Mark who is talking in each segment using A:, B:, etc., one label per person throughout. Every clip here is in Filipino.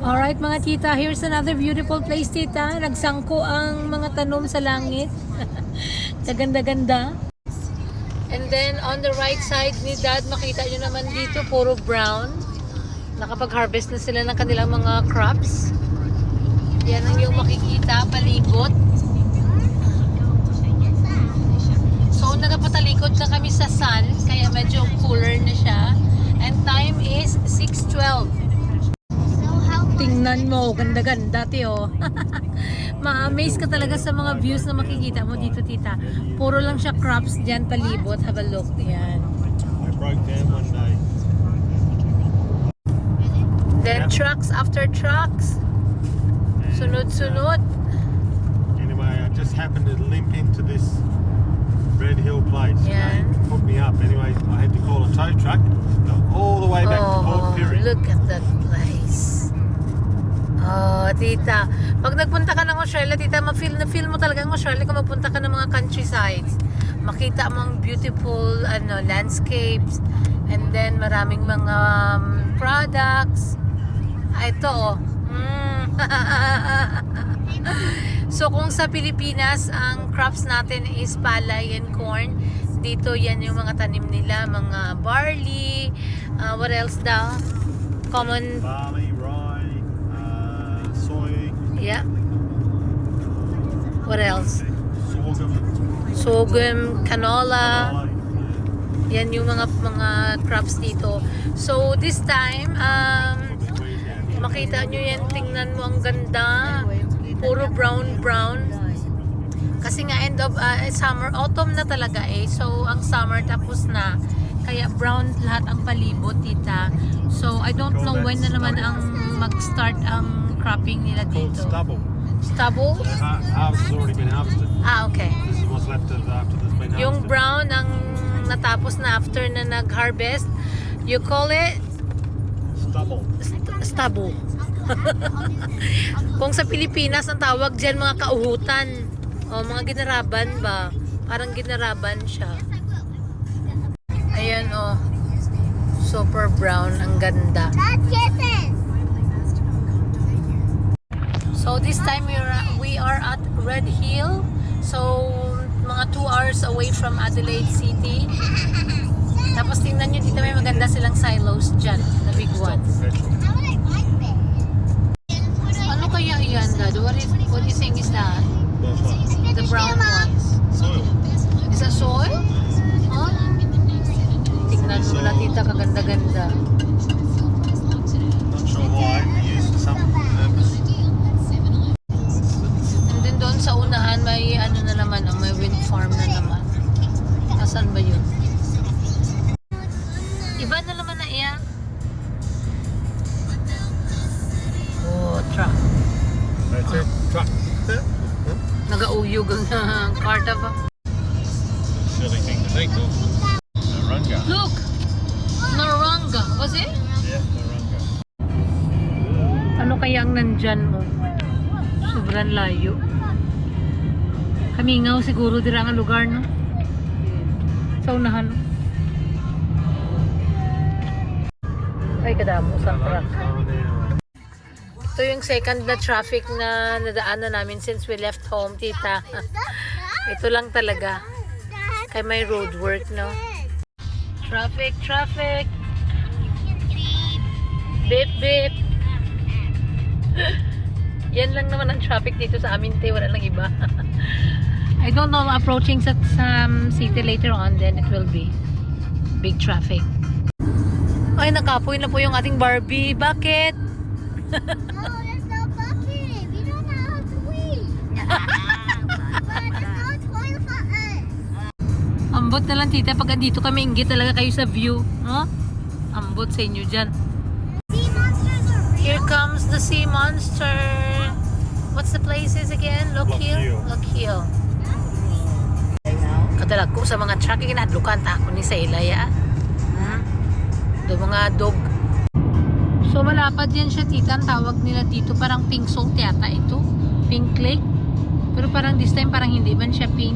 A: Alright mga tita, here's another beautiful place tita. Nagsangko ang mga tanom sa langit. Kaganda-ganda. And then on the right side ni Dad, makita nyo naman dito, puro brown. Nakapag-harvest na sila ng kanilang mga crops. Yan ang yung makikita, palibot. So nagpatalikod na kami sa sun, kaya medyo cooler na siya. And time is 6:12. Tingnan mo, ganda-ganda tiyo. Ma-amaze ka talaga sa mga views na makikita mo dito tita. Puro lang siya crops dyan, palibot. Have a look. Yan.
B: I broke down one day.
A: Then trucks after trucks. Sunod-sunod.
B: Anyway, I just happened to limp into this Red Hill place.
A: Yeah.
B: They put me up. Anyway, I had to call a tow truck. Go all the way back to Port Pirie.
A: Look at that place. Oh, tita. Pag nagpunta ka ng Australia, tita, na-feel mo talaga ang Australia kung magpunta ka ng mga countrysides. Makita mo ang beautiful landscapes. And then, maraming mga products. Ito, oh. So, kung sa Pilipinas, ang crops natin is palay and corn. Dito, yan yung mga tanim nila. Mga barley. What else daw? Common...
B: Barley, rye, soy.
A: Yeah. What else?
B: Sorghum.
A: Sorghum, canola.
B: Canola.
A: Yan yung mga crops dito. So this time, makita nyo yan, tingnan mo ang ganda. Puro brown. Kasi nga end of summer, autumn na talaga eh. So ang summer tapos na. Kaya brown lahat ang palibot, tita. So I don't know when na naman ang mag-start ang cropping nila
B: Called
A: dito.
B: stubble.
A: Stubble?
B: Harvest has already been harvested.
A: Okay.
B: This is what's left after this been harvested.
A: Yung brown ang natapos na after na nag-harvest, you call it
B: Stubble.
A: stubble. Kung sa Pilipinas ang tawag diyan mga kauhutan o mga ginaraban ba? Parang ginaraban siya. Ayan oh. Super brown, ang ganda. So this time we are at Red Hill. So mga 2 hours away from Adelaide City. Tapos tingnan nyo dito, may maganda silang silos dyan, na big ones. Ano kaya yan, Dad? What do you think is that? The brown ones.
B: Soil.
A: Is that soil? Huh? Tingnan mo na tita, kaganda-ganda.
B: Not sure why. Used for some purpose.
A: And then doon sa unahan, may ano na naman, may wind farm na naman. Asan ba yun? Iba na naman na iyan. Oh, truck.
B: That's it. Truck.
A: Nagauyog ang karta ba?
B: Silly thing to think of. Naranga.
A: Look! Naranga. Was it?
B: Yeah, Naranga.
A: Ano kaya ang nandyan mo? Sobrang layo. Kamingaw siguro dira ang lugar, no? Sa unahan, no? Ay, kadamo sa truck. Ito yung second na traffic na nadaanan namin since we left home, tita. Ito lang talaga. Kaya may road work, no? Traffic. Beep. Yan lang naman ang traffic dito sa amin, te. Wala lang iba. I don't know, approaching sa city later on, then it will be big traffic. Ay, nakapoy na po yung ating Barbie. Bakit?
C: No, that's not bucket. We don't know how to swim. But there's no toilet for us.
A: Ambot na lang tita, pag andito kami, inggit talaga kayo sa view. Huh? Ambot sa inyo dyan.
C: Sea monsters are real.
A: Here comes the sea monster. What's the places again? Look Hill?
B: Hill.
A: Look Hill. Kadalag ko sa mga truck, inadlukan ta ako ni sa ilaya. Do mga dog. So malapad yan siya tita, ang tawag nila dito parang pink salt yata ito, pink lake, pero parang this time parang hindi man siya pink.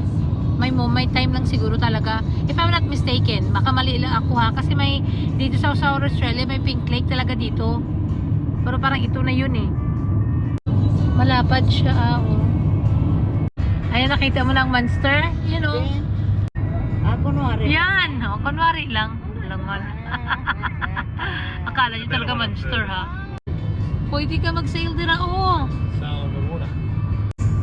A: May time lang siguro talaga, if I'm not mistaken. Baka mali lang ako ha, kasi may dito sa Australia may pink lake talaga dito. Pero parang ito na yun eh. Malapad siya, oh. Ayan, nakita mo lang monster? You know.
D: Kunwari.
A: Yan, oh, kunwari lang. Langan. Akala niyo talaga monster, ha? Pwede ka mag-sail dira, oh.
B: Sail on the water.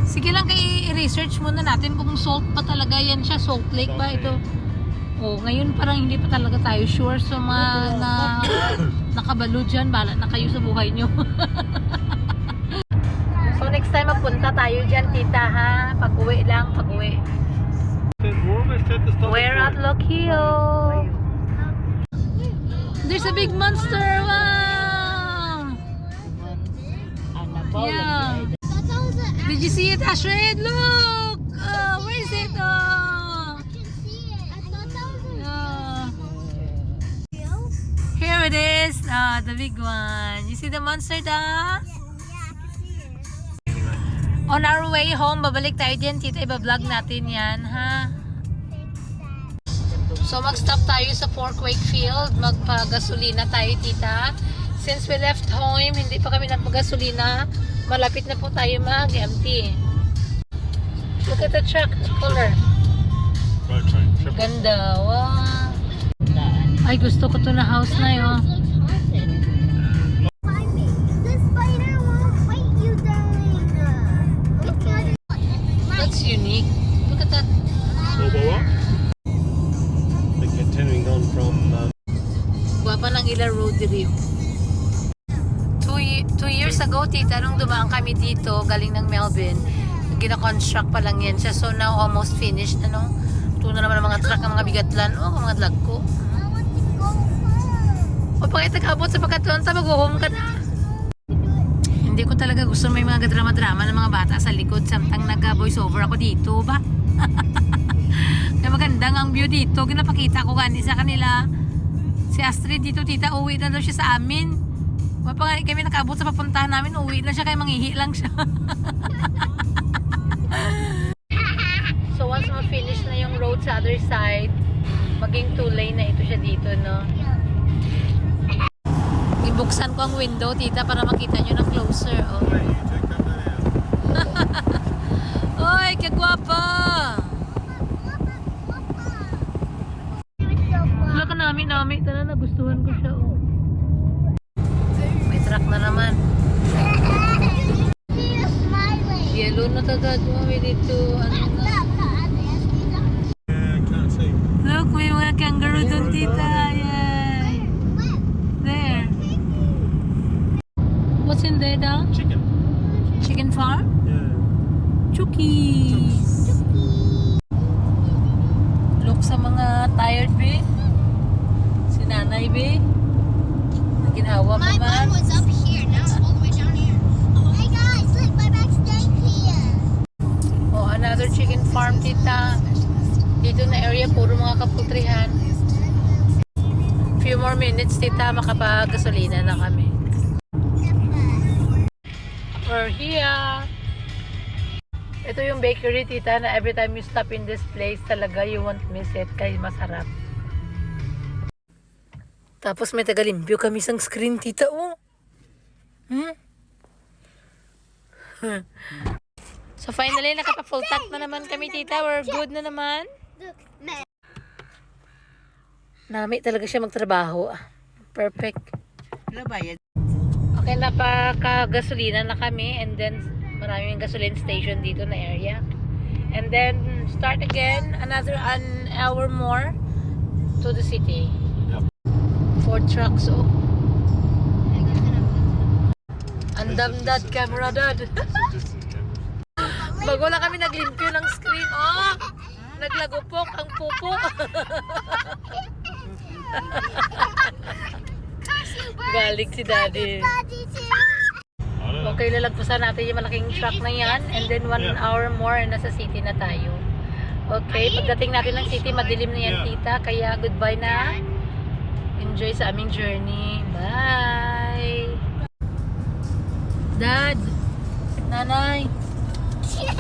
A: Sige lang, i-research muna natin kung salt pa talaga yan siya. Salt lake ba
B: Salt
A: ito? Oh, ngayon parang hindi pa talaga tayo sure. So, nakabalo dyan. Bala na kayo sa buhay nyo. So, next time magpunta tayo dyan, tita, ha? Pag-uwi lang, pag-uwi.
B: We're almost at the stop.
A: We're at Loquillo. There's a big monster! Wow! Yeah. Did you see it, Ashred? Look! Where is it? Oh! Here it is. The big one. You see the monster da? On our way home, babalik tayo dyan, tita. Iba-vlog natin yan, ha? So, mag-stop tayo sa Pork Wakefield. Magpa-gasolina tayo, tita. Since we left home, hindi pa kami nagpagasolina. Malapit na po tayo mag-empty. Look at the truck color.
B: Road train. Triple.
A: Ganda. Wow. Ay, gusto ko to na house na yun.
C: The spider won't bite you, darling. Look at it.
A: That's unique. Look at that.
B: What? We're continuing on from.
A: Guwapa ng Ila Road Rio. 2 years ago, tita, nung dumaan kami dito, galing ng Melbourne, gina-construct pa lang yan siya. So now, almost finished. Ano? Ito na naman ang mga truck, ang mga bigatlan. Oh, ang mga lag ko.
C: I want to go home.
A: O, pag itagabot sa pagkatuan, mag-home ka na. Hindi ko talaga gusto may mga drama-drama ng mga bata sa likod. Samtang nag-voice over ako dito, ba? Kaya magandang ang view dito. Ginapakita ko gani sa kanila. Si Astrid dito, tita, uwi na daw siya sa amin. Pa nga kami nakaabot sa papuntahan namin, uwi na siya kaya manghihi lang siya. So once ma-finish na yung road sa other side, maging 2 lane na ito siya dito, no? Ibuksan ko ang window, tita, para makita nyo na closer. Oh.
B: Hey, you take that out.
A: Oy, kagwapa! Wala ka namin, tala, nagustuhan ko siya. Oh. May truck na naman.
C: She is smiling.
A: Yellow na tagad mo, may dito, ano na.
B: Yeah, I can't see.
A: Look, may mga kangaroo doon, tita. Yay! There. What's in there, da?
B: Chicken.
A: Chicken farm?
B: Yeah.
A: Chucky! Look sa mga tired, be. Si nanay, be. Ginhawa pa
C: My
A: man.
C: bun was up here, now it's all the way down here. Hey guys, look, my bag's staying here.
A: Oh, another chicken farm, tita. Dito na area, puro mga kapultrihan. Few more minutes, tita, makapag-gasolina na kami. We're here. Ito yung bakery, tita, na every time you stop in this place, talaga you won't miss it kasi masarap. Tapos may tagalimpyo kami sang screen, tita, oh. So finally, nakapa-full tank na naman kami, tita. We're good na naman.
C: Look, man.
A: Nami talaga siya magtrabaho. Perfect.
D: Bayad.
A: Okay, napaka-gasolina na kami. And then, maraming gasoline station dito na area. And then, start again. Another an hour more to the city.
B: Yep.
A: 4 trucks, oh. Andamdad camera, dad. Bago lang kami naglimpyo ng screen. Oh! Naglagupok ang pupo. Galing si daddy.
C: Daddy too.
B: I don't know.
A: Okay, lalagpasan natin yung malaking truck na yan. And then 1 hour more, nasa city na tayo. Okay, pagdating natin ng city, madilim na yan, tita. Kaya goodbye na. Enjoy sa aming journey. Bye! Dad! Nanay!
C: Sorry.